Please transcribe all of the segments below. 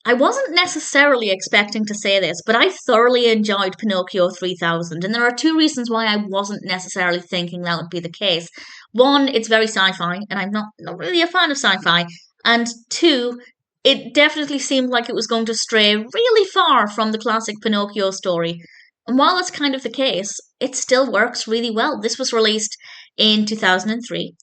I wasn't necessarily expecting to say this, but I thoroughly enjoyed Pinocchio 3000, and there are two reasons why I wasn't necessarily thinking that would be the case. One, it's very sci-fi, and I'm not really a fan of sci-fi. And two, it definitely seemed like it was going to stray really far from the classic Pinocchio story. And while that's kind of the case, it still works really well. This was released in 2003.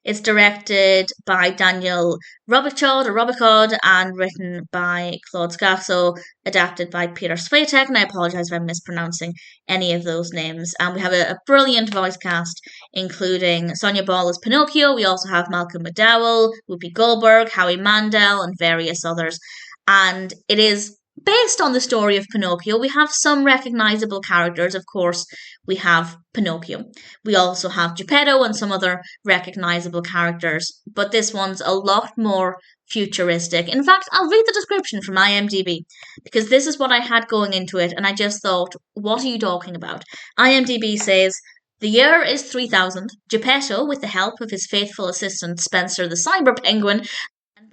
It's directed by Daniel Robichaud, and written by Claude Scasso, adapted by Peter Svatek, and I apologise if I'm mispronouncing any of those names. And we have a brilliant voice cast, including Sonja Ball as Pinocchio. We also have Malcolm McDowell, Whoopi Goldberg, Howie Mandel, and various others. And it is based on the story of Pinocchio. We have some recognizable characters. Of course, we have Pinocchio. We also have Geppetto and some other recognizable characters, but this one's a lot more futuristic. In fact, I'll read the description from IMDb because this is what I had going into it, and I just thought, what are you talking about? IMDb says, the year is 3000. Geppetto, with the help of his faithful assistant Spencer the Cyber Penguin,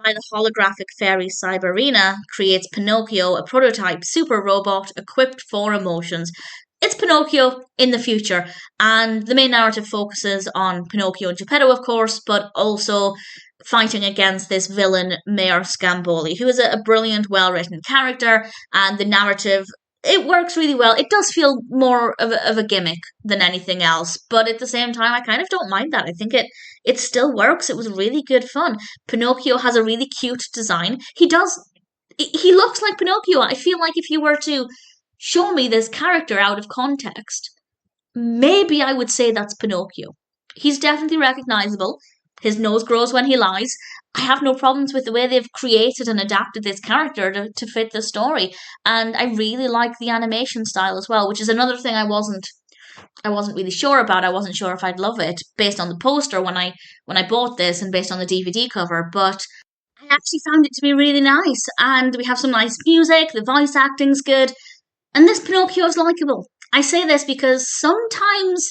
by the holographic fairy Cyberina, creates Pinocchio, a prototype super robot equipped for emotions. It's Pinocchio in the future, and the main narrative focuses on Pinocchio and Geppetto, of course, but also fighting against this villain, Mayor Scamboli, who is a brilliant, well-written character, and the narrative, it works really well. It does feel more of a gimmick than anything else, but at the same time, I kind of don't mind that. I think it still works. It was really good fun. Pinocchio has a really cute design. He looks like Pinocchio. I feel like if you were to show me this character out of context, maybe I would say that's Pinocchio. He's definitely recognizable. His nose grows when he lies. I have no problems with the way they've created and adapted this character to fit the story. And I really like the animation style as well, which is another thing I wasn't really sure about. I wasn't sure if I'd love it based on the poster when I bought this and based on the DVD cover, but I actually found it to be really nice. And we have some nice music, the voice acting's good, and this Pinocchio is likable. I say this because sometimes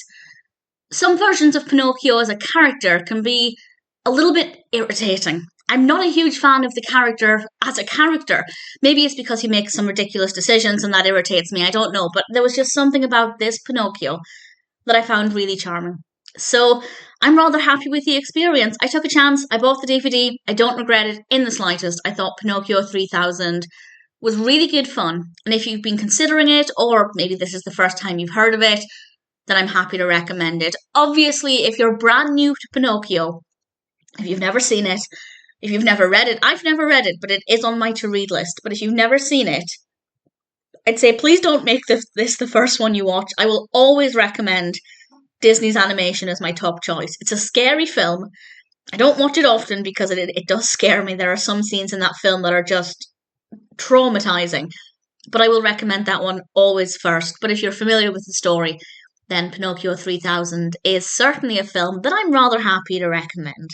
some versions of Pinocchio as a character can be a little bit irritating. I'm not a huge fan of the character as a character. Maybe it's because he makes some ridiculous decisions and that irritates me, I don't know. But there was just something about this Pinocchio that I found really charming. So I'm rather happy with the experience. I took a chance, I bought the DVD, I don't regret it in the slightest. I thought Pinocchio 3000 was really good fun. And if you've been considering it, or maybe this is the first time you've heard of it, then I'm happy to recommend it. Obviously, if you're brand new to Pinocchio, if you've never seen it, if you've never read it, I've never read it, but it is on my to-read list. But if you've never seen it, I'd say please don't make this the first one you watch. I will always recommend Disney's animation as my top choice. It's a scary film. I don't watch it often because it does scare me. There are some scenes in that film that are just traumatizing. But I will recommend that one always first. But if you're familiar with the story, then Pinocchio 3000 is certainly a film that I'm rather happy to recommend.